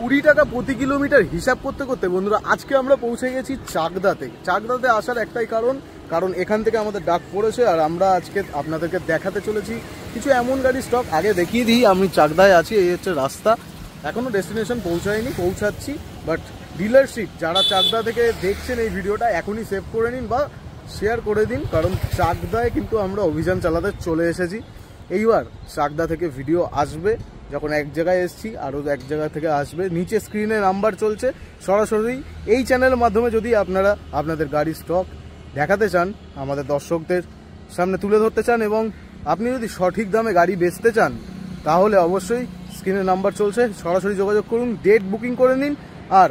20 টাকা প্রতি কিলোমিটার হিসাব করতে করতে বন্ধুরা আজকে আমরা পৌঁছে গেছি চাকদাতে। চাকদাতে আসার একটাই কারণ এখান থেকে আমাদের ডাক পড়েছে আর আমরা আজকে আপনাদেরকে দেখাতে চলেছি কিছু এমন গাড়ি স্টক। আগে দেখিয়ে দিই, আমি চাকদায় আছি, এই হচ্ছে রাস্তা। এখনও ডেস্টিনেশন পৌঁছাচ্ছি, বাট ডিলারশিপ যারা চাকদা থেকে দেখছেন এই ভিডিওটা এখনই সেভ করে নিন বা শেয়ার করে দিন, কারণ চাকদায় কিন্তু আমরা অভিযান চালাতে চলে এসেছি। এইবার চাকদা থেকে ভিডিও আসবে, যখন এক জায়গায় এসেছি আরও এক জায়গা থেকে আসবে। নিচে স্ক্রিনে নাম্বার চলছে, সরাসরি এই চ্যানেলের মাধ্যমে যদি আপনারা আপনাদের গাড়ির স্টক দেখাতে চান, আমাদের দর্শকদের সামনে তুলে ধরতে চান এবং আপনি যদি সঠিক দামে গাড়ি বেচতে চান, তাহলে অবশ্যই স্ক্রিনে নাম্বার চলছে, সরাসরি যোগাযোগ করুন, ডেট বুকিং করে নিন। আর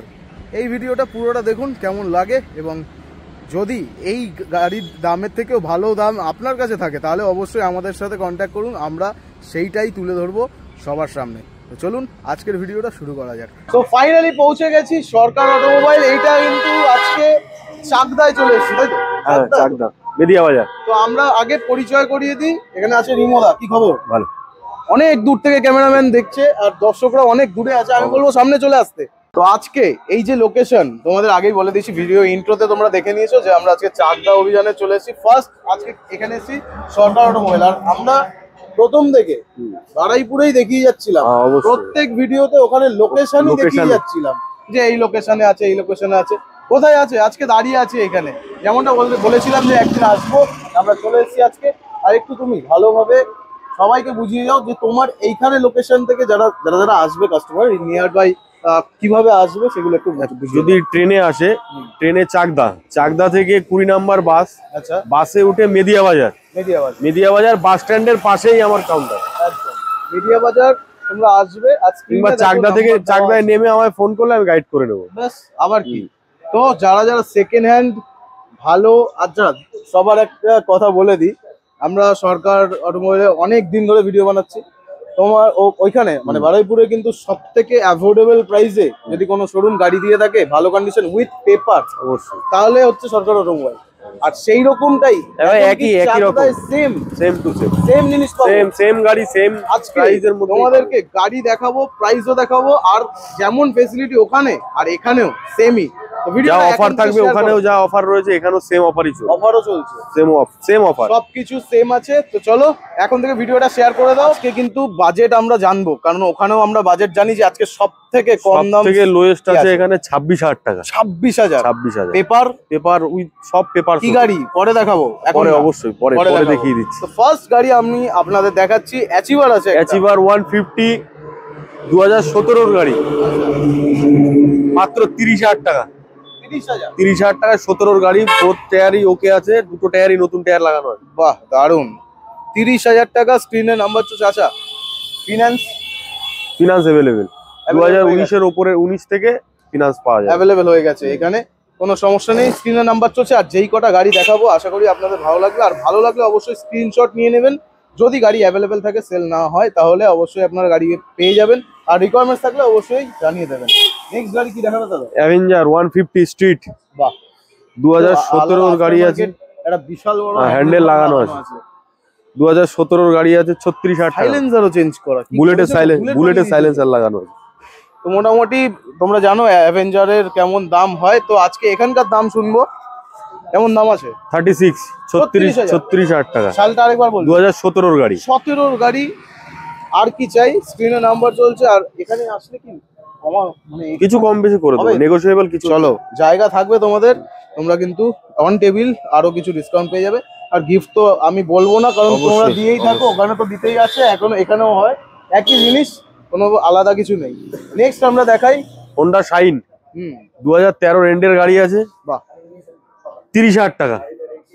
এই ভিডিওটা পুরোটা দেখুন কেমন লাগে, এবং যদি এই গাড়ির দামের থেকেও ভালো দাম আপনার কাছে থাকে তাহলে অবশ্যই আমাদের সাথে কন্ট্যাক্ট করুন, আমরা সেইটাই তুলে ধরবো সবার সামনে। তো চলুন আজকের ভিডিওটা শুরু করা যাক। তো ফাইনালি পৌঁছে গেছি সরকার অটোমোবাইল। এইটা কিন্তু আজকে চাকদায় চলে এসেছি, তাই তো? হ্যাঁ, চাকদা মেদিয়া বাজার। তো আমরা আগে পরিচয় করিয়ে দিই, এখানে আছে রিমোদা। কি খবর? ভালো। অনেক দূর থেকে ক্যামেরাম্যান দেখছে আর দর্শকরা অনেক দূরে আছে, আমি বলবো সামনে চলে আসতে। তো আজকে এই যে লোকেশন তোমাদের আগেই বলে দিয়েছি, ভিডিও ইন্ট্রোতে তোমরা দেখে নিয়েছো যে আমরা আজকে চাকদা অভিযানে চলে এসেছি। ফার্স্ট আজকে এখানে এসেছি সরকার অটোমোবাইল, আর আমরা প্রথম থেকে বারাইপুরেই দেখিয়ে যাচ্ছিলাম, প্রত্যেক ভিডিওতে ওখানে লোকেশনই দেখিয়ে যাচ্ছিলাম যে এই লোকেশনে আছে, এই লোকেশনে আছে। কোথায় আছে? আজকে দাঁড়িয়ে আছে এখানে, যেমনটা বলেছিলাম যে একদিন আসবো, আমরা চলে এসেছি আজকে। আর একটু তুমি ভালোভাবে সবাইকে বুঝিয়ে যাও যে তোমার এইখানে লোকেশন থেকে যারা আসবে কাস্টমার নিয়ার বাই কিভাবে আসবে সেগুলো একটু। যদি ট্রেনে আসে, ট্রেনে চাকদা থেকে 20 নম্বর বাস, আচ্ছা, বাসে উঠে মেদিয়া বাজার বাস স্ট্যান্ডের পাশেই আমার কাউন্টার। একদম মেদিয়া বাজার তোমরা আসবে, কিংবা চাকদায় নেমে আমায় ফোন করলে আমি গাইড করে নেবো, ব্যাস। আবার কি, তো যারা সেকেন্ড হ্যান্ড ভালো, আচ্ছা সবার একটা কথা বলে দিই, আমরা সরকার অটোমোবাইলে অনেক দিন ধরে ভিডিও বানাচ্ছি। তোমার ওইখানে মানে বারুইপুরে কিন্তু সব থেকে অ্যাফোর্ডেবল প্রাইসে যদি কোনো শোরুম গাড়ি দিয়ে থাকে, ভালো কন্ডিশন উইথ পেপার, অবশ্যই তাহলে হচ্ছে সরকার অটোমোবাইল। আর সেই রকমটাই একই রকম সেম জিনিস পাবো, সেম গাড়ি সেম প্রাইসের মধ্যে। তোমাদেরকে গাড়ি দেখাবো, প্রাইসও দেখাবো, আর যেমন ফেসিলিটি ওখানে আর এখানেও সেমই। যা অফার থাকবে ওখানেও যা অফার রয়েছে এখানেও সেম অফারই চলছে, অফারও চলছে, সেম অফার, সবকিছু সেম আছে। তো চলো এখন থেকে ভিডিওটা শেয়ার করে দাও। আজকে কিন্তু বাজেট আমরা জানবো, কারণ ওখানেও আমরা বাজেট জানি যে আজকে সব থেকে কম দাম থেকে লোয়েস্ট আছে এখানে 26,000 টাকা। 26,000 পেপার উইথ সব পেপার। কি গাড়ি পরে দেখাবো, এখন অবশ্যই পরে দেখিয়ে দিচ্ছি। তো ফার্স্ট গাড়ি আমি আপনাদের দেখাচ্ছি, অ্যাচিভার আছে, অ্যাচিভার 150 2017 গাড়ি, মাত্র 30,000 টাকা। 30,000 টাকায় 17 গাড়ি, 4 টায়ারই ওকে আছে, 2টো টায়ারই নতুন টায়ার লাগানো আছে। বাহ, দারুন। 30,000 টাকা, স্ক্রিনে নাম্বার চলছে। আচ্ছা, ফিনান্স অ্যাভেলেবেল 2019 ওপরে, 19 থেকে ফিনান্স পাওয়া যায়, অ্যাভেলেবেল হয়ে গেছে এখানে, কোনো সমস্যা নেই। স্ক্রিনে নাম্বার চলছে। আর যেই কটা গাড়ি দেখাবো আশা করি আপনাদের ভালো লাগবে, আর ভালো লাগলে অবশ্যই স্ক্রিনশট নিয়ে নেবেন। যদি গাড়ি অ্যাভেলেবেল থাকে, সেল না হয়, তাহলে অবশ্যই আপনারা গাড়ি পেয়ে যাবেন, আর রিকোয়ারমেন্টস থাকলে অবশ্যই জানিয়ে দেবেন। নেক্সট গাড়ি কি দেখাবে দাদা? Avenger 150 street. বাহ, 2017 গাড়ি আছে, এটা বিশাল বড় হ্যান্ডেল লাগানো আছে। 2017 গাড়ি আছে, 36,000 টাকা। সাইলেন্সারও চেঞ্জ করা, বুলেটের সাইলেন্সার লাগানো আছে। তো মোটামুটি তোমরা জানো অ্যাভেঞ্জারের কেমন দাম হয়, তো আজকে এখানকার দাম শুনবো। কেমন দাম আছে? 36,000 টাকা। সালটা আরেকবার বলুন। 2017 গাড়ি। 17 গাড়ি, আর কি চাই? স্ক্রিনে নাম্বার চলছে। আর এখানে আসলে কি মানে কিছু কম বেশি করে দেবো, নেগোশিয়েবল কিছু। চলো, জায়গা থাকবে তোমাদের, তোমরা কিন্তু অন টেবিল আরো কিছু ডিসকাউন্ট পেয়ে যাবে। আর গিফট তো আমি বলবো না, কারণ তোমরা দিয়েই থাকো, ওখানে তো দিতেই আছে, এখানেও হয় একই জিনিস, কোনো আলাদা কিছু নেই। নেক্সট আমরা দেখাই হোন্ডা শাইন। 2013 এন্ডের গাড়ি আছে। বাহ, 30,000 টাকা।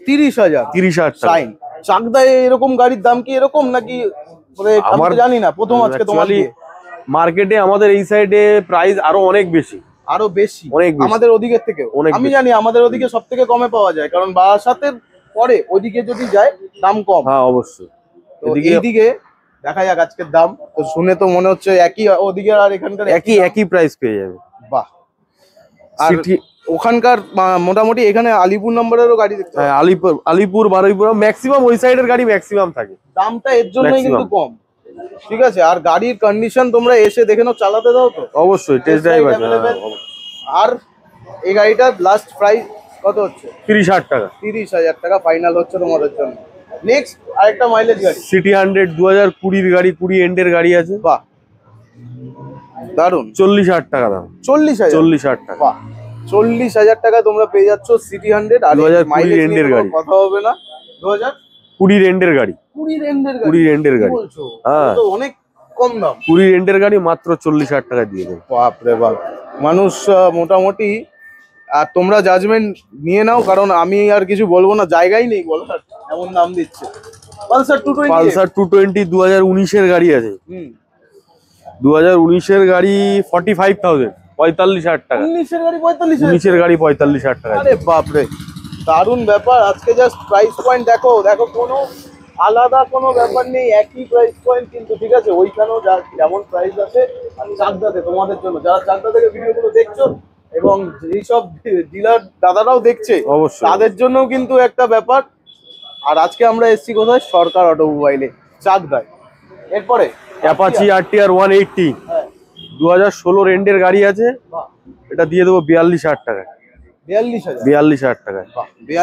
30,000 শাইন। চাকদায় এরকম গাড়ির দাম কি এরকম নাকি? আমি জানি না, প্রথম আজকে তোমার মার্কেটে আমাদের এই সাইডে প্রাইস আরো অনেক বেশি, আমাদের ওদিকের থেকে। আমি জানি আমাদের ওদিকে সব থেকে কমে পাওয়া যায়, কারণ বারাসাতের পরে ওদিকে যদি যায় দাম কম। হ্যাঁ, অবশ্যই। এইদিকে দেখা যাক আজকের দাম। তো শুনে তো মনে হচ্ছে একই, ওদিকে আর এখানকার একই প্রাইস পেয়ে যাবে। বাহ, আর ওখানকার মোটামুটি এখানে আলিপুর নম্বরেরও গাড়ি দেখতে। আলিপুর বারুইপুর ম্যাক্সিমাম ওই সাইডের গাড়ি ম্যাক্সিমাম থাকে, দামটা এর জন্যই কিন্তু কম। ঠিক আছে, আর গাড়ির কন্ডিশন তোমরা এসে দেখে নাও, চালাতে দাও তো অবশ্যই টেস্ট ড্রাইভ আছে। আর এই গাড়িটার লাস্ট প্রাইস কত হচ্ছে? 30,000 টাকা। 30,000 টাকা ফাইনাল হচ্ছে তোমাদের জন্য। নেক্সট আরেকটা মাইলেজ গাড়ি, সিটি 100 2020 গাড়ি, 20 এন্ডের গাড়ি আছে। বাহ দারুন। 40,000 টাকা দাম। 40,000? 40,000 টাকা। বাহ, 40,000 টাকা তোমরা পেয়ে যাচ্ছ সিটি 100। আর 2020 এন্ডের গাড়ি, কথা হবে না। 2020 এন্ডের গাড়ি, 20 এন্ডের গাড়ি, 20 এন্ডের গাড়ি। হ্যাঁ, তো অনেক কম দাম। 20 এন্ডের গাড়ি মাত্র 40,000 টাকা দিয়ে দেবে। বাপ রে বাপ, মানুষ মোটামুটি। আর তোমরা জাজমেন্ট নিয়ে নাও, কারণ আমি আর কিছু বলবো না, জায়গাই নেই বলার, এমন দাম দিচ্ছে। পালসার 220, পালসার 220 2019 এর গাড়ি আছে। 2019 এর গাড়ি 45,000, 45,000 টাকা। 19 এর গাড়ি 45,000? 19 এর গাড়ি 45,000 টাকা। আরে বাপ রে, দারুণ ব্যাপার। আজকে জাস্ট প্রাইস পয়েন্ট দেখো, কোনো আলাদা কোনো ব্যাপার নেই, একই প্রাইস পয়েন্ট কিন্তু, ঠিক আছে? ওইখানেও যেমন প্রাইস আছে। আর চাকদাতে তোমাদের জন্য, যারা চাকদা থেকে ভিডিওগুলো দেখছো এবং যেসব ডিলার দাদারাও দেখছে, অবশ্যই তাদের জন্যও কিন্তু একটা ব্যাপার। আর আজকে আমরা এসেছি কোথায়? সরকার অটোমোবাইলে, চাকদায়। এরপরে অ্যাপাচি RTR 180 2016 এন্ডের গাড়ি আছে। এটা দিয়ে দেবো 42,000 টাকা। 42,000? 42,000 টাকায়।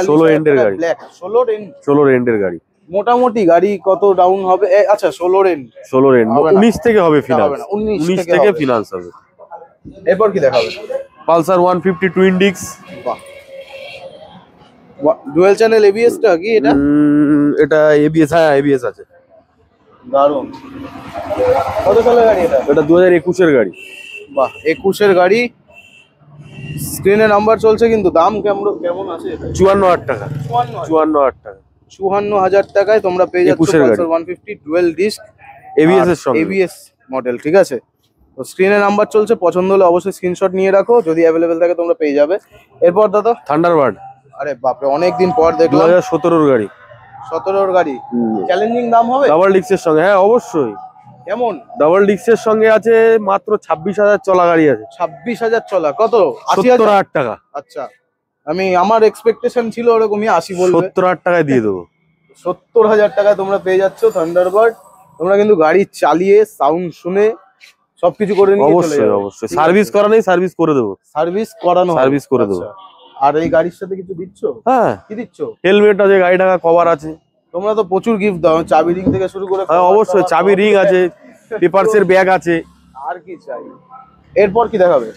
16 এন্ডের গাড়ি, 16 এন্ডের গাড়ি। মোটামুটি গাড়ি কত ডাউন হবে? আচ্ছা 16 এন্ড। 16 এন্ড 19 থেকে হবে ফিনান্স, 19 থেকে ফিনান্স হবে। এরপর কি দেখাবে? Pulsar 150 twin disk. বাহ, ডুয়াল চ্যানেল এবিএস টা কি এটা? এটা এবিএস, হ্যাঁ এবিএস আছে। দারুন। কত সালের গাড়ি এটা? এটা 2021 এর গাড়ি। বাহ, 21 এর গাড়ি। স্ক্রিনে নাম্বার চলছে, কিন্তু দাম কেমন আছে এটা? 54,000 টাকা। 54,000 টাকা। 54,000 টাকায় তোমরা পেয়ে যাচ্ছ পালসার 150 ডুয়াল ডিস্ক এবিএস এর সঙ্গে, এবিএস মডেল, ঠিক আছে? তো স্ক্রিনে নাম্বার চলছে, পছন্দ হলে অবশ্যই স্ক্রিনশট নিয়ে রাখো, যদি অ্যাভেলেবেল থাকে তোমরা পেয়ে যাবে। এরপর দাদা থান্ডারবার্ড। আরে বাপরে, অনেকদিন পর দেখলাম। 2017 এর গাড়ি। 17 এর গাড়ি। চ্যালেঞ্জিং দাম হবে? ডাবল ডিস্কের সঙ্গে, হ্যাঁ অবশ্যই। কেমন? ডাবল ডিস্কের সঙ্গে আছে মাত্র 26,000 চলা গাড়ি আছে। 26,000 চলা? কত? 70,000 টাকা। আচ্ছা, আমার এক্সপেকটেশন ছিল ওরকমই 80 বলবে। 70,000 টাকায় দিয়ে দেবো। 70,000 টাকায় তোমরা পেয়ে যাচ্ছ থান্ডারবার্ড। তোমরা কিন্তু গাড়ি চালিয়ে সাউন্ড শুনে সবকিছু করে নিয়ে চলে যাবে। অবশ্যই সার্ভিস করা নেই, সার্ভিস করে দেবো। সার্ভিস করানো, সার্ভিস করে দেবো। আর এই গাড়ির সাথে কিছু দিচ্ছ? হ্যাঁ, কি দিচ্ছ? হেলমেট আছে, গাড়ি ঢাকা কভার আছে। তোমরা তো প্রচুর গিফট দাও, চাবি রিং থেকে শুরু করে। হ্যাঁ অবশ্যই, চাবি রিং আছে, পেপারসের ব্যাগ আছে। আর কি চাই? এরপর কি দেখাবে?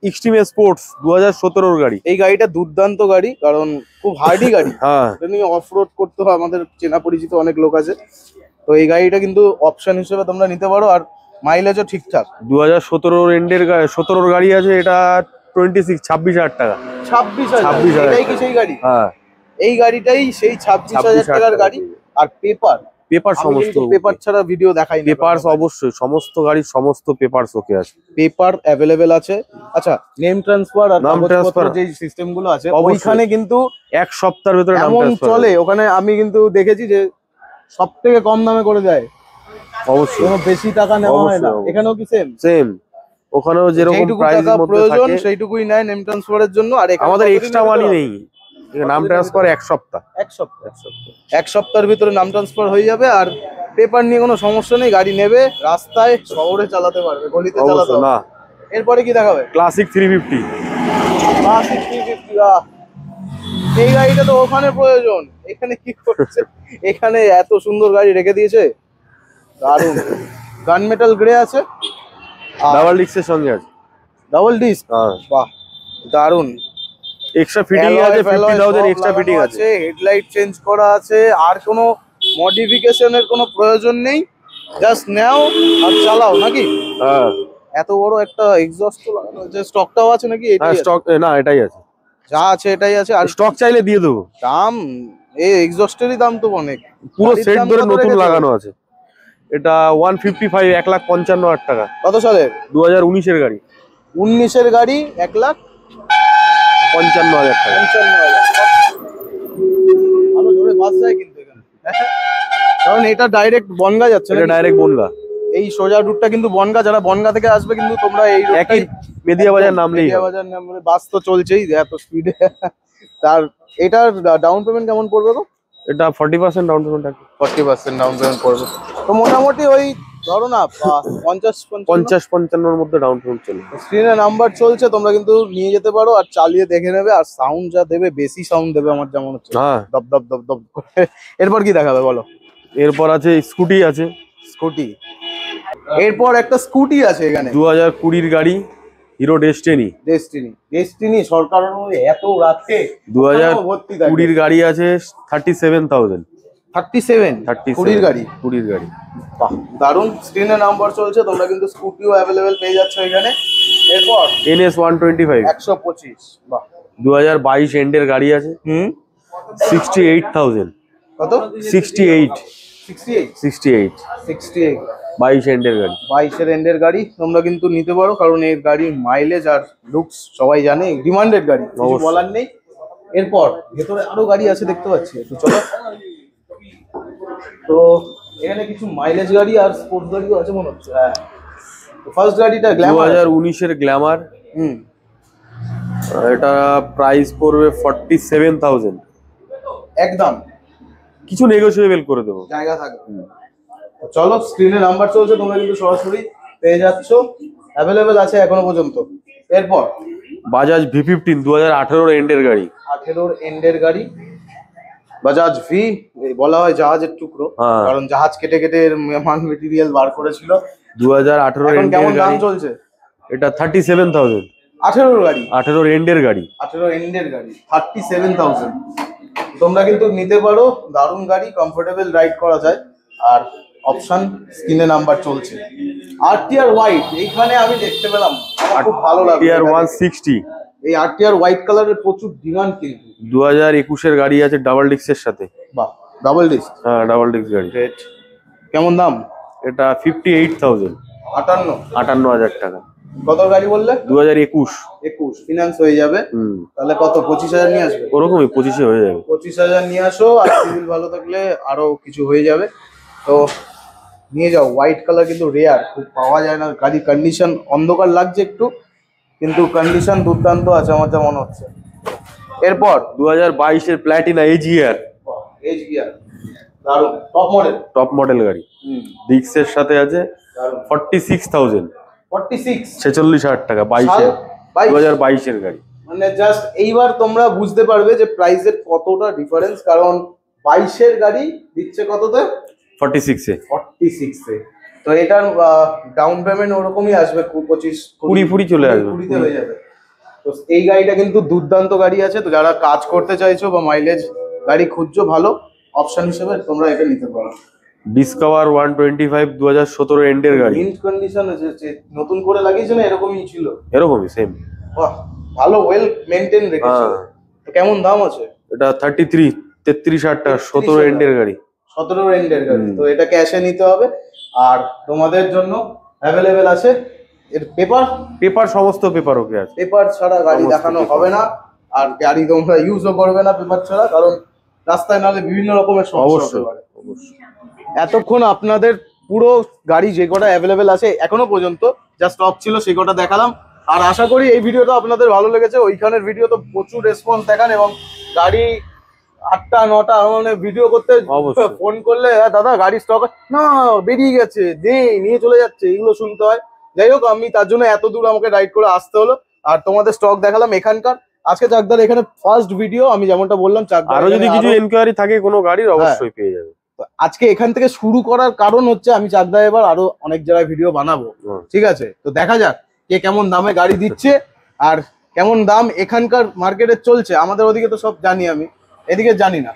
এক্সট্রিম স্পোর্টস 2017 এর গাড়ি। এই গাড়িটা দুর্দান্ত গাড়ি, কারণ খুব হার্ডি গাড়ি। হ্যাঁ, অফ রোড করতে হয়, আমাদের চেনা পরিচিত অনেক লোক আছে। তো এই গাড়িটা কিন্তু অপশন হিসেবে তোমরা নিতে পারো, আর মাইলেজও ঠিকঠাক। 2017 এন্ডের 17 গাড়ি আছে। এটা 26,000 টাকা। 26,000? এটাই কি সেই গাড়ি? হ্যাঁ, এই গাড়িটাই সেই 26,000 টাকার গাড়ি। আর পেপার সমস্ত, পেপার ছাড়া ভিডিও দেখাই। পেপারস অবশ্যই, সমস্ত গাড়ির সমস্ত পেপারস ওকে আছে। পেপার অ্যাভেলেবেল আছে। আচ্ছা, নেম ট্রান্সফার আর কাগজপত্র যে সিস্টেম গুলো আছে ওইখানে কিন্তু 1 সপ্তাহের ভিতরে নাম ট্রান্সফার চলে। ওখানে আমি কিন্তু দেখেছি যে সবথেকে কম দামে করে দেয়। অবশ্যই, কোনো বেশি টাকা নেওয়া হয় না। এখানেও কি সেম? ওখানেও যেরকম প্রাইস মধ্যে প্রয়োজন সেইটুকুই নেয় নেম ট্রান্সফারের জন্য। আর আমাদের এক্সট্রা মানি নেই। নাম ট্রান্সফার 1 সপ্তাহ। 1 সপ্তাহের ভিতরে নাম ট্রান্সফার হয়ে যাবে। আর পেপার নিয়ে কোনো সমস্যা নেই, গাড়ি নেবে, রাস্তায় শহরে চালাতে পারবে, গলিতে চালাতে না। এরপরে কি দেখাবে? ক্লাসিক 350। ক্লাসিক 350, এই গাড়িটা তো ওখানে প্রয়োজন, এখানে কি করছে? এখানে এত সুন্দর গাড়ি রেখে দিয়েছে, দারুণ। গান মেটাল গ্রে আছে, ডাবল ডিস্কের সঙ্গে আছে। Double disc? বাহ, দারুণ। এক্সট্রা ফিটিং আছে, 50,000 এক্সট্রা ফিটিং আছে। হেডলাইট চেঞ্জ করা আছে। আর কোনো মডিফিকেশনের কোনো প্রয়োজন নেই, জাস্ট নাও আর চালাও, নাকি? হ্যাঁ, এত বড় একটা এক্সস্ট লাগানো আছে। স্টকটাও আছে নাকি? হ্যাঁ, স্টক না, এটাই আছে, যা আছে এটাই আছে। আর স্টক চাইলে দিয়ে দেবো। দাম, এই এক্সস্টেরই দাম তো অনেক, পুরো সেট ধরে নতুন লাগানো আছে। এটা 155, 1,55,000 টাকা। কত সালের? 2019 এর গাড়ি। 19 এর গাড়ি, 1,55,000 টাকা। 55,000। ভালো জোরে বাস যায় কিন্তু এখানে, কারণ এটা ডাইরেক্ট বনগা যাচ্ছে। এটা ডাইরেক্ট বনগা, এই সোজা রুটটা কিন্তু বনগা। যারা বনগা থেকে আসবে কিন্তু তোমরা এই একই মেদিয়া বাজার নামলেই, মেদিয়া বাজার নামলে বাস তো চলছেই এত স্পিডে। তার এটার ডাউন পেমেন্ট কেমন পড়বে গো? এটা 40% ডাউন পেমেন্ট আছে। 40% ডাউন পেমেন্ট করবে, তো মোটামুটি ওই ধরো না 50-55 এর মধ্যে ডাউন পেমেন্ট চলে। স্ক্রিনে নাম্বার চলছে, তোমরা কিন্তু নিয়ে যেতে পারো আর চালিয়ে দেখে নেবে। আর সাউন্ড যা দেবে, বেশি সাউন্ড দেবে আমার যেমন হচ্ছে, হ্যাঁ দপ দপ দপ দপ করে। এরপর কি দেখাবে বলো? এরপর আছে স্কুটি আছে, স্কুটি। এরপর একটা স্কুটি আছে এখানে, 2020 গাড়ি, হিরো ডেস্টিনি। ডেস্টিনি সরকার এত রাতে 2020 গাড়ি আছে 37,000। 37 20 গাড়ি। 20 গাড়ি বাহ, দারুন। স্ক্রিনে নাম্বার চলছে, তোমরা কিন্তু স্কুটিও অ্যাভেলেবেল পেয়ে যাচ্ছ এখানে। এরপর NS 125 125। বাহ, 2022 এন্ডের গাড়ি আছে। 68,000। কত? 68 68 22 এন্ডের গাড়ি। 22 এন্ডের গাড়ি তোমরা কিন্তু নিতে পারো, কারণ এর গাড়ির মাইলেজ আর লুকস সবাই জানে, ডিমান্ডেড গাড়ি, কিছু বলার নেই। এরপর ভেতরে আরো গাড়ি আছে দেখতে পাচ্ছি, একটু চলো। তো এখানে কিছু মাইলেজ গাড়ি আর স্পোর্টস গাড়িও আছে মনে হচ্ছে। হ্যাঁ, ফার্স্ট গাড়িটা গ্ল্যামার, 2019 এর গ্ল্যামার। এটা প্রাইস পড়বে 47,000 একদম। কিছু নেগোশিয়েবল করে দেবো, জায়গা থাকবে। চলো, স্ক্রিনে নাম্বার চলছে, তোমরা কিন্তু সরাসরি পেয়ে যাচ্ছ, অ্যাভেলেবেল আছে এখনো পর্যন্ত। এরপর বাজাজ V15 2018 এন্ডের গাড়ি। 18 এন্ডের গাড়ি, বাজাজ ভি, বলা হয় জাহাজের টুকরো, কারণ জাহাজ কেটে কেটে এর মান মেটেরিয়াল বার করেছিল। 2018 এন্ডের কেমন দাম গাড়ি চলছে? এটা 37,000। 18 গাড়ি, 18 এন্ডের গাড়ি, 18 এন্ডের গাড়ি 37,000। তোমরা কিন্তু নিতে পারো, দারুণ গাড়ি, কমফোর্টেবল রাইড করা যায়। আর অপশন স্ক্রিনে নাম্বার চলছে। RTR হোয়াইট, এইখানে আমি দেখতে পেলাম, আমার খুব ভালো লাগলো। RTR 160, এই RTR হোয়াইট কালারের প্রচুর ডিমান্ড কিন্তু। 2021 এর গাড়ি আছে ডাবল ডিস্কের সাথে। বাহ, ডাবল ডিস্ক। হ্যাঁ, ডাবল ডিস্ক গাড়ি। কেমন দাম? এটা 58,000। 58,000 টাকা। কত গাড়ি বললে? 2021 ফিনান্স হয়ে যাবে। তাহলে কত, 25,000 নিয়ে আসবে? ওরকমই 25 হয়ে যাবে। 25,000 নিয়ে আসো, আর সিভিল ভালো থাকলে আরো কিছু হয়ে যাবে। তো নিয়ে যাও, হোয়াইট কালার কিন্তু রেয়ার, খুব পাওয়া যায় না। গাড়ি কন্ডিশন অন্ধকার লাগছে একটু, কিন্তু কন্ডিশন দুর্দান্ত আছে আমার যা মনে হচ্ছে। এরপর 2022 এর প্ল্যাটিনা AGR। দারুণ, টপ মডেল গাড়ি, ডিক্সের সাথে আছে। 46,000। 46,000 টাকা। 2022 এর গাড়ি। মানে জাস্ট এইবার তোমরা বুঝতে পারবে যে প্রাইসের কতটা ডিফারেন্স, কারণ 22 এর গাড়ি দিচ্ছে কততে? 46 এ। তো এটার ডাউন পেমেন্ট ওরকমই আসবে, 20 চলে আসবে, 20 হয়ে যাবে। তো এই গাড়িটা কিন্তু দুর্দান্ত গাড়ি আছে, তো যারা কাজ করতে চাইছো বা মাইলেজ গাড়ি খুঁজছো, ভালো অপশন হিসেবে তোমরা এটা নিতে পারো। ডিসকভার 125 2017 এন্ডের গাড়ি, মিন্ট কন্ডিশন আছে, নতুন করে লাগিয়েছে না, এরকমই ছিল? এরকমই সেম। বাহ, ভালো, ওয়েল মেইনটেইন রেখেছে। তো কেমন দাম আছে? এটা 33,000 টাকা। 17 এন্ডের গাড়ি। 17 এন্ডের গাড়ি, তো এটা ক্যাশে নিতে হবে। আর তোমাদের জন্য অ্যাভেলেবেল আছে এর পেপার সমস্ত পেপার ওকে আছে। পেপার ছাড়া গাড়ি দেখানো হবে না, আর গাড়ি তোমরা ইউজও করবে না পেপার ছাড়া, কারণ রাস্তায় নালে বিভিন্ন রকমের সমস্যা হতে পারে। এতক্ষণ আপনাদের পুরো গাড়ি যে কটা অ্যাভেলেবেল আছে এখনো পর্যন্ত যা স্টক ছিল সেই কটা দেখালাম। আর আশা করি এই ভিডিওটা আপনাদের ভালো লেগেছে। ওইখানের ভিডিও তো প্রচুর রেসপন্স দেখান, এবং গাড়ি 8টা 9টা মানে ভিডিও করতে ফোন করলে, দাদা গাড়ি স্টক না, বেরিয়ে গেছে, নিয়ে চলে যাচ্ছে, এগুলো শুনতে হয়। যাই হোক, আমি তার জন্য এত দূর আমাকে রাইড করে আসতে হলো, আর তোমাদের স্টক দেখালাম এখানকার। আজকে চাকদার এখানে ফার্স্ট ভিডিও, আমি যেমনটা বললাম, আরো যদি কিছু এনকোয়ারি থাকে কোনো গাড়ির, অবশ্যই পেয়ে যাবে। আজকে এখান থেকে শুরু করার কারণ হচ্ছে আমি চাকদা এবার আরো অনেক জায়গায় ভিডিও বানাবো, ঠিক আছে? তো দেখা যাক কে কেমন দামে গাড়ি দিচ্ছে আর কেমন দাম এখানকার মার্কেটে চলছে। আমাদের ওদিকে তো সব জানি, আমি এদিকে জানি না।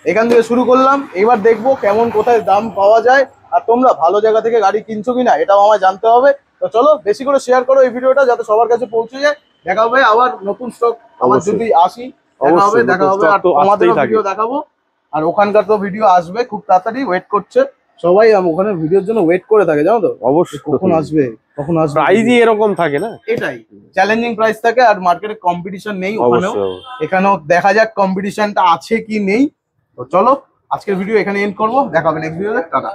এখান থেকে শুরু করলাম, এবার দেখবো কেমন কোথায় দাম পাওয়া যায়, আর তোমরা ভালো জায়গা থেকে গাড়ি কিনছো কিনা এটাও আমায় জানতে হবে। তো চলো, বেশি করে শেয়ার করো এই ভিডিওটা, যাতে সবার কাছে পৌঁছে যায়। দেখা হবে আবার নতুন স্টক, আমার যদি আসি দেখা হবে, আর তোমাদের ভিডিও দেখাবো। আর ওখানকার তো ভিডিও আসবে খুব তাড়াতাড়ি, ওয়েট করছে সবাই, ওখানে ভিডিওর জন্য ওয়েট করে থাকে, জানো তো? অবশ্যই, কখন আসবে। প্রাইসই এরকম থাকে না, এটাই চ্যালেঞ্জিং প্রাইস থাকে, আর মার্কেটে কম্পিটিশন নেই ওখানেও। এখানেও দেখা যাক কম্পিটিশনটা আছে কি নেই। তো চলো, আজকের ভিডিও এখানে এন্ড করবো, দেখা হবে নেক্সট ভিডিওতে। টাটা।